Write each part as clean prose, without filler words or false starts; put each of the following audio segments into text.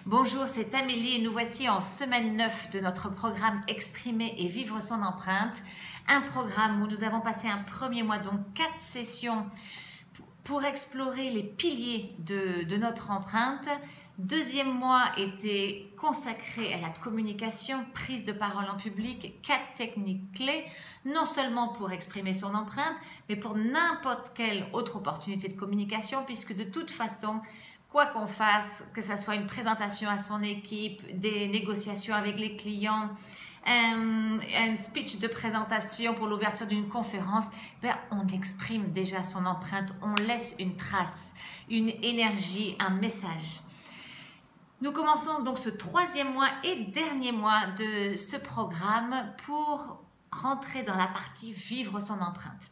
Bonjour, c'est Amélie et nous voici en semaine 9 de notre programme Exprimer et vivre son empreinte. Un programme où nous avons passé un premier mois, donc 4 sessions pour explorer les piliers de notre empreinte. Deuxième mois était consacré à la communication, prise de parole en public, 4 techniques clés, non seulement pour exprimer son empreinte, mais pour n'importe quelle autre opportunité de communication, puisque de toute façon, quoi qu'on fasse, que ce soit une présentation à son équipe, des négociations avec les clients, un speech de présentation pour l'ouverture d'une conférence, on exprime déjà son empreinte, on laisse une trace, une énergie, un message. Nous commençons donc ce 3e mois et dernier mois de ce programme pour rentrer dans la partie vivre son empreinte.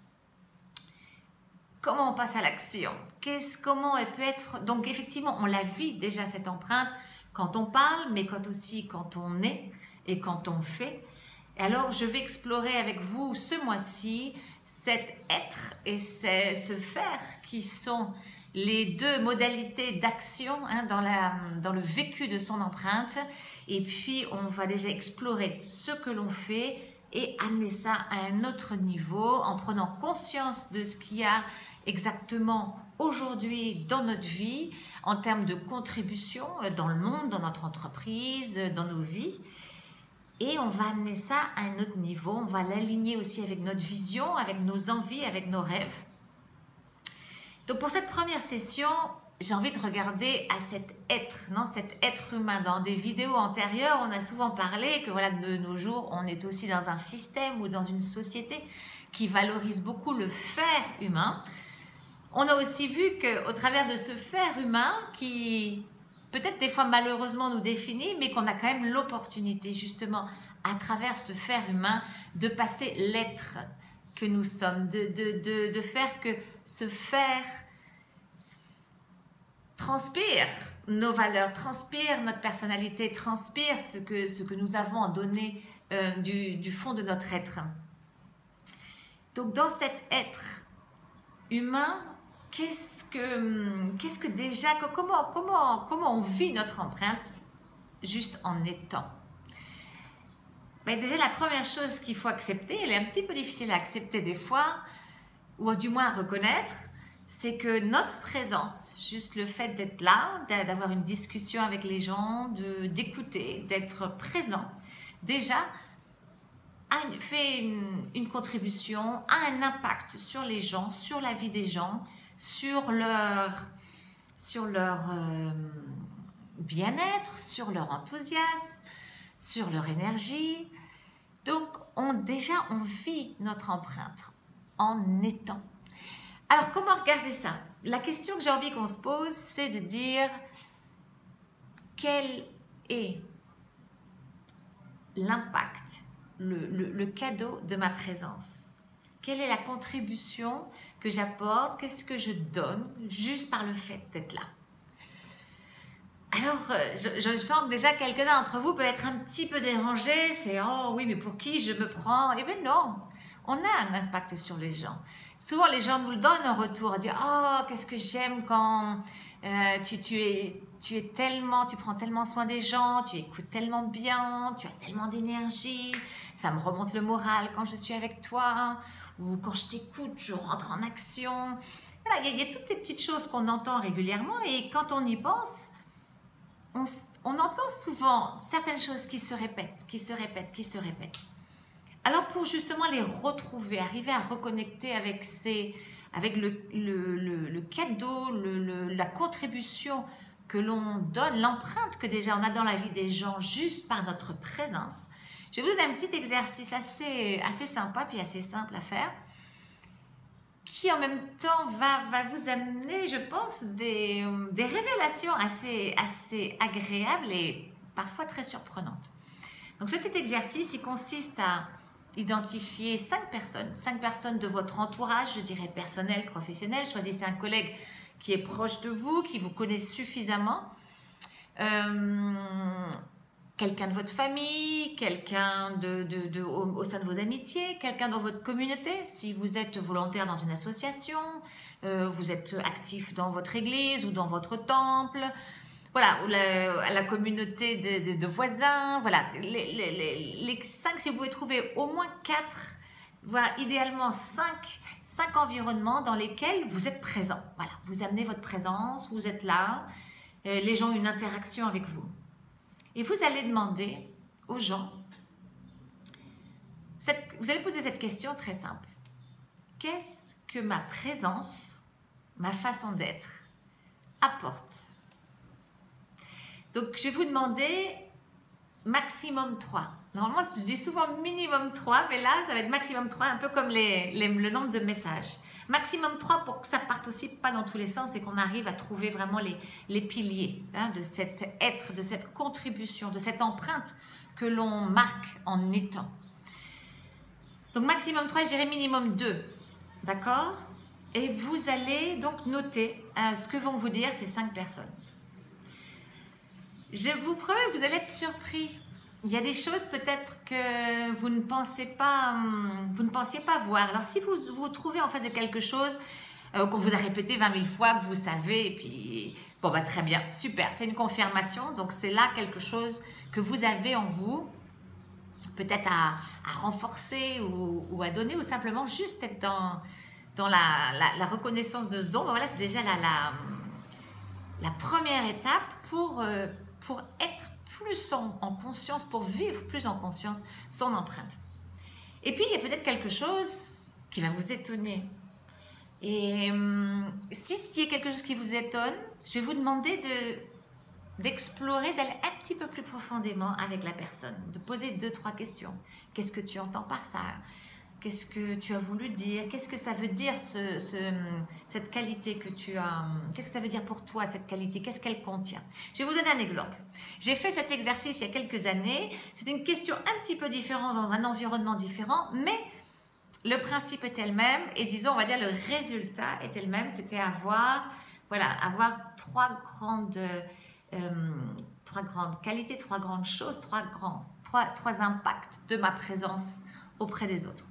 Comment on passe à l'action? Comment elle peut être? Donc effectivement, on la vit déjà cette empreinte quand on parle, mais aussi quand on est et quand on fait. Et alors, je vais explorer avec vous ce mois-ci cet être et ce faire qui sont les 2 modalités d'action dans le vécu de son empreinte. Et puis, on va déjà explorer ce que l'on fait et amener ça à un autre niveau en prenant conscience de ce qu'il y a exactement aujourd'hui dans notre vie en termes de contribution dans le monde, dans notre entreprise, dans nos vies. Et on va amener ça à un autre niveau, on va l'aligner aussi avec notre vision, avec nos envies, avec nos rêves. Donc pour cette première session, j'ai envie de regarder à cet être humain. Dans des vidéos antérieures, on a souvent parlé que voilà, de nos jours, on est aussi dans un système ou dans une société qui valorise beaucoup le faire humain. On a aussi vu qu'au travers de ce faire humain qui peut-être des fois malheureusement nous définit, mais qu'on a quand même l'opportunité justement à travers ce faire humain de passer l'être que nous sommes, de faire que ce faire transpire nos valeurs, transpire notre personnalité, transpire ce que nous avons à donner du fond de notre être. Donc dans cet être humain, qu'est-ce que déjà, comment on vit notre empreinte juste en étant? Déjà la première chose qu'il faut accepter, elle est un petit peu difficile à accepter des fois, ou du moins à reconnaître, c'est que notre présence, juste le fait d'être là, d'avoir une discussion avec les gens, d'écouter, d'être présent, déjà fait une contribution, a un impact sur les gens, sur la vie des gens, sur leur bien-être, sur leur enthousiasme, sur leur énergie. Donc, on vit notre empreinte en étant. Alors, comment regarder ça? La question que j'ai envie qu'on se pose, c'est de dire quel est l'impact, le cadeau de ma présence? Quelle est la contribution que j'apporte? Qu'est-ce que je donne juste par le fait d'être là? Alors, je sens que déjà quelques-uns d'entre vous peuvent être un petit peu dérangés. C'est « Oh oui, mais pour qui je me prends ?» Eh bien non, on a un impact sur les gens. Souvent, les gens nous le donnent en retour. Ils disent « Oh, qu'est-ce que j'aime quand tu prends tellement soin des gens, tu écoutes tellement bien, tu as tellement d'énergie, ça me remonte le moral quand je suis avec toi. » Ou quand je t'écoute, je rentre en action. Voilà, il y a toutes ces petites choses qu'on entend régulièrement et quand on y pense, on entend souvent certaines choses qui se répètent. Alors pour justement les retrouver, arriver à reconnecter avec le cadeau, la contribution que l'on donne, l'empreinte que déjà on a dans la vie des gens juste par notre présence, je vais vous donner un petit exercice assez sympa puis assez simple à faire qui en même temps va vous amener, je pense, des révélations assez agréables et parfois très surprenantes. Donc ce petit exercice, il consiste à identifier 5 personnes de votre entourage, je dirais personnel, professionnel. Choisissez un collègue qui est proche de vous, qui vous connaît suffisamment. Quelqu'un de votre famille, quelqu'un au sein de vos amitiés, quelqu'un dans votre communauté, si vous êtes volontaire dans une association, vous êtes actif dans votre église ou dans votre temple, voilà, ou à la communauté de voisins, voilà, les 5, si vous pouvez trouver au moins 4, voilà, idéalement 5 environnements dans lesquels vous êtes présent. Voilà, vous amenez votre présence, vous êtes là, les gens ont une interaction avec vous. Et vous allez demander aux gens, vous allez poser cette question très simple. Qu'est-ce que ma présence, ma façon d'être, apporte? Donc, je vais vous demander maximum 3. Normalement, je dis souvent minimum 3, mais là, ça va être maximum 3, un peu comme le nombre de messages. Maximum 3 pour que ça parte aussi pas dans tous les sens et qu'on arrive à trouver vraiment les piliers hein, de cet être, de cette contribution, de cette empreinte que l'on marque en étant. Donc, maximum 3, je dirais minimum 2. D'accord? Et vous allez donc noter ce que vont vous dire ces 5 personnes. Je vous promets que vous allez être surpris. Il y a des choses peut-être que vous ne pensiez pas voir. Alors si vous vous trouvez en face de quelque chose qu'on vous a répété 20 000 fois, que vous savez, et puis bon bah très bien, super, c'est une confirmation. Donc c'est là quelque chose que vous avez en vous, peut-être à renforcer ou à donner, ou simplement juste être dans la reconnaissance de ce don. Voilà, c'est déjà la première étape pour être plus en conscience, pour vivre plus en conscience son empreinte. Et puis, il y a peut-être quelque chose qui va vous étonner. Et si il y a quelque chose qui vous étonne, je vais vous demander d'explorer, d'aller un petit peu plus profondément avec la personne, de poser 2-3 questions. Qu'est-ce que tu entends par ça ? Qu'est-ce que tu as voulu dire? Qu'est-ce que ça veut dire cette qualité que tu as? Qu'est-ce que ça veut dire pour toi cette qualité? Qu'est-ce qu'elle contient? Je vais vous donner un exemple. J'ai fait cet exercice il y a quelques années. C'est une question un petit peu différente dans un environnement différent, mais le principe était le même et disons, on va dire le résultat était le même. C'était avoir 3 grandes qualités, 3 grandes choses, 3 impacts de ma présence auprès des autres.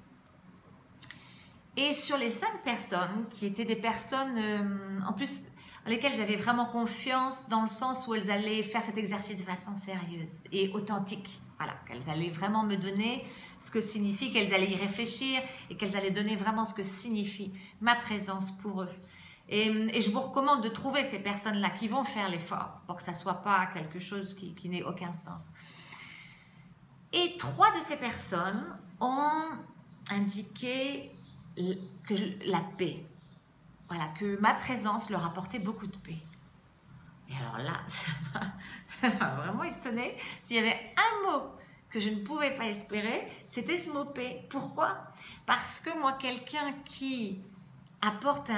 Et sur les 5 personnes, qui étaient des personnes, en plus, en lesquelles j'avais vraiment confiance, dans le sens où elles allaient faire cet exercice de façon sérieuse et authentique. Voilà, qu'elles allaient vraiment me donner ce que signifie, qu'elles allaient y réfléchir et qu'elles allaient donner vraiment ce que signifie ma présence pour eux. Et je vous recommande de trouver ces personnes-là qui vont faire l'effort pour que ça ne soit pas quelque chose qui n'ait aucun sens. Et 3 de ces personnes ont indiqué la paix, voilà, que ma présence leur apportait beaucoup de paix. Et alors là, ça m'a vraiment étonnée. S'il y avait un mot que je ne pouvais pas espérer, c'était ce mot paix. Pourquoi? Parce que moi, quelqu'un qui apporte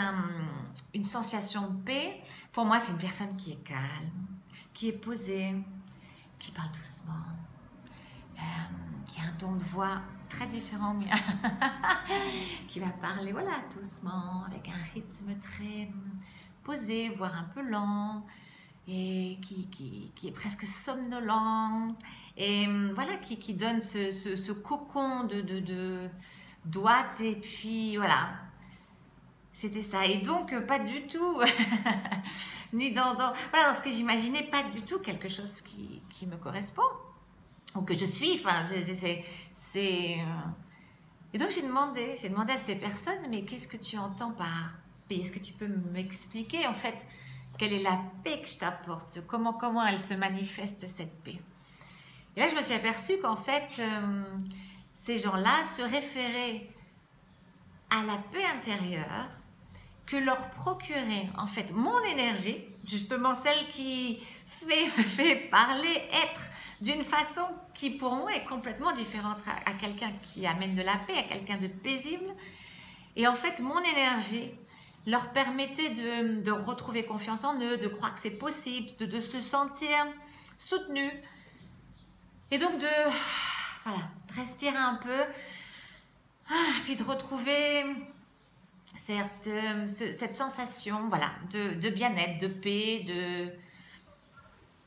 une sensation de paix, pour moi, c'est une personne qui est calme, qui est posée, qui parle doucement, qui a un ton de voix très différent, mais qui va parler voilà, doucement, avec un rythme très posé, voire un peu lent, et qui est presque somnolent, et voilà, qui donne ce cocon de douate, et puis voilà, c'était ça. Et donc, pas du tout, ni dans ce que j'imaginais, pas du tout quelque chose qui me correspond, ou que je suis, enfin, Et donc, j'ai demandé à ces personnes, mais qu'est-ce que tu entends par paix? Est-ce que tu peux m'expliquer, en fait, quelle est la paix que je t'apporte? Comment elle se manifeste, cette paix? Et là, je me suis aperçue qu'en fait, ces gens-là se référaient à la paix intérieure que leur procurait, en fait, mon énergie, justement celle qui me fait parler, être d'une façon qui pour moi est complètement différente à quelqu'un qui amène de la paix, à quelqu'un de paisible. Et en fait, mon énergie leur permettait de retrouver confiance en eux, de croire que c'est possible, de se sentir soutenus. Et donc de respirer un peu, puis de retrouver cette sensation voilà, de bien-être, de paix,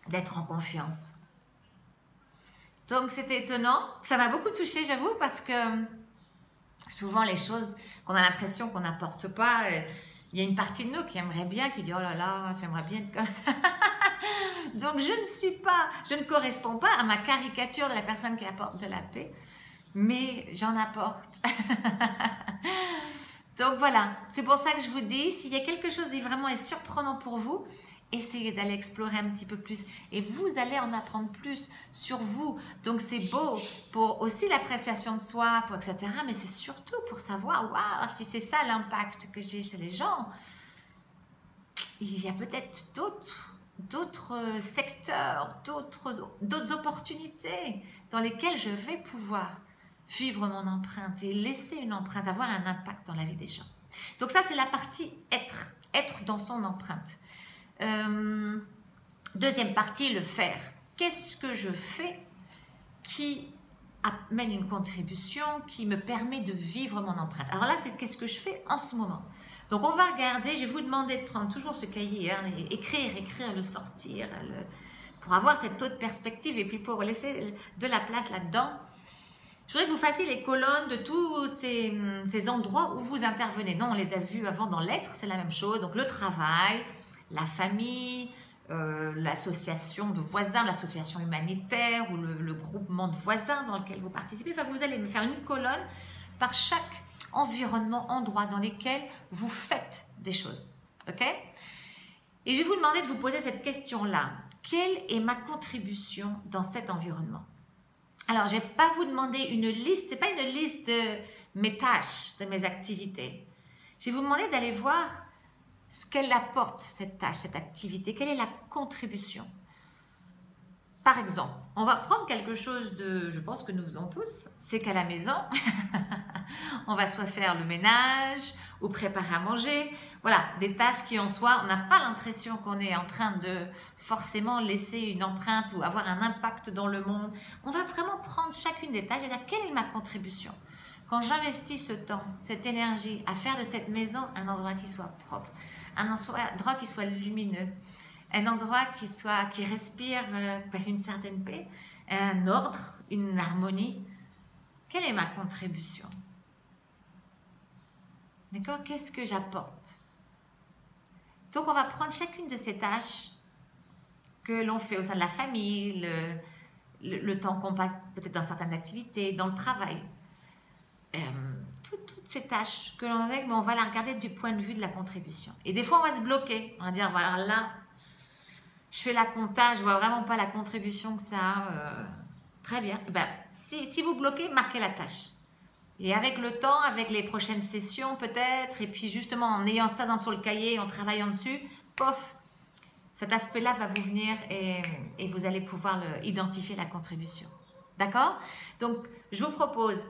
d'être en confiance. Donc c'était étonnant, ça m'a beaucoup touchée j'avoue, parce que souvent les choses qu'on a l'impression qu'on n'apporte pas, il y a une partie de nous qui aimerait bien, qui dit oh là là, j'aimerais bien être comme ça. Donc je ne corresponds pas à ma caricature de la personne qui apporte de la paix, mais j'en apporte. Donc voilà, c'est pour ça que je vous dis, s'il y a quelque chose qui vraiment est surprenant pour vous, essayez d'aller explorer un petit peu plus et vous allez en apprendre plus sur vous. Donc c'est beau pour aussi l'appréciation de soi, pour etc. Mais c'est surtout pour savoir, waouh, si c'est ça l'impact que j'ai chez les gens. Il y a peut-être d'autres secteurs, d'autres opportunités dans lesquelles je vais pouvoir vivre mon empreinte et laisser une empreinte, avoir un impact dans la vie des gens. Donc ça, c'est la partie être dans son empreinte. Deuxième partie, le faire. Qu'est-ce que je fais qui amène une contribution, qui me permet de vivre mon empreinte? Alors là, c'est qu'est-ce que je fais en ce moment. Donc on va regarder, je vais vous demander de prendre toujours ce cahier, hein, et écrire, le sortir, pour avoir cette autre perspective et puis pour laisser de la place là-dedans. Je voudrais que vous fassiez les colonnes de tous ces endroits où vous intervenez. Non, on les a vus avant dans l'être, c'est la même chose. Donc le travail, la famille, l'association de voisins, l'association humanitaire ou le groupement de voisins dans lequel vous participez. Enfin, vous allez me faire une colonne par chaque environnement, endroit dans lesquels vous faites des choses. Ok? Et je vais vous demander de vous poser cette question-là. Quelle est ma contribution dans cet environnement? Alors, je ne vais pas vous demander une liste, ce n'est pas une liste de mes tâches, de mes activités. Je vais vous demander d'aller voir ce qu'elle apporte, cette tâche, cette activité, quelle est la contribution. Par exemple, on va prendre quelque chose de, je pense que nous faisons tous, c'est qu'à la maison, on va soit faire le ménage ou préparer à manger. Voilà, des tâches qui en soi, on n'a pas l'impression qu'on est en train de forcément laisser une empreinte ou avoir un impact dans le monde. On va vraiment prendre chacune des tâches et là, quelle est ma contribution? Quand j'investis ce temps, cette énergie à faire de cette maison un endroit qui soit propre, un endroit qui soit lumineux, un endroit qui respire une certaine paix, un ordre, une harmonie. Quelle est ma contribution? D'accord? Qu'est-ce que j'apporte? Donc, on va prendre chacune de ces tâches que l'on fait au sein de la famille, le temps qu'on passe peut-être dans certaines activités, dans le travail. Toutes ces tâches que l'on fait, mais on va la regarder du point de vue de la contribution. Et des fois, on va se bloquer. On va dire, voilà, là, je fais la compta, je vois vraiment pas la contribution que ça a. Très bien. Ben, si vous bloquez, marquez la tâche. Et avec le temps, avec les prochaines sessions peut-être, et puis justement en ayant ça sur le cahier, en travaillant dessus, pof, cet aspect-là va vous venir et vous allez pouvoir identifier la contribution. D'accord? Donc, je vous propose,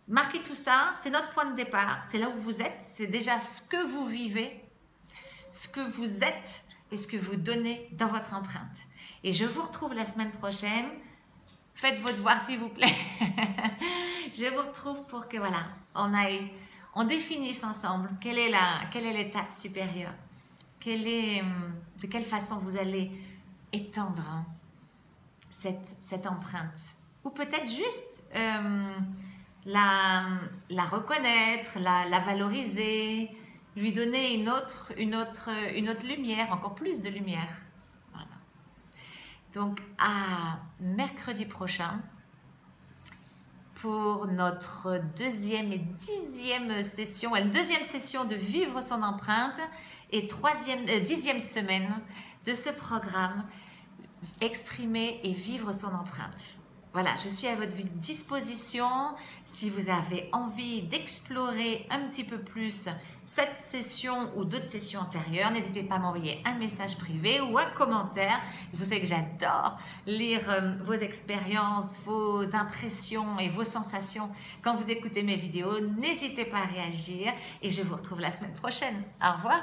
marquez tout ça, c'est notre point de départ, c'est là où vous êtes, c'est déjà ce que vous vivez, ce que vous êtes et ce que vous donnez dans votre empreinte. Et je vous retrouve la semaine prochaine. Faites vos devoirs s'il vous plaît. Je vous retrouve pour que voilà, on définisse ensemble quelle est l'étape supérieure, de quelle façon vous allez étendre cette empreinte. Ou peut-être juste la reconnaître, la valoriser, lui donner une autre lumière, encore plus de lumière. Voilà. Donc à mercredi prochain pour notre deuxième et dixième session, une deuxième session de Vivre son empreinte et 10e semaine de ce programme Exprimer et vivre son empreinte. Voilà, je suis à votre disposition si vous avez envie d'explorer un petit peu plus cette session ou d'autres sessions antérieures. N'hésitez pas à m'envoyer un message privé ou un commentaire. Vous savez que j'adore lire vos expériences, vos impressions et vos sensations quand vous écoutez mes vidéos. N'hésitez pas à réagir et je vous retrouve la semaine prochaine. Au revoir.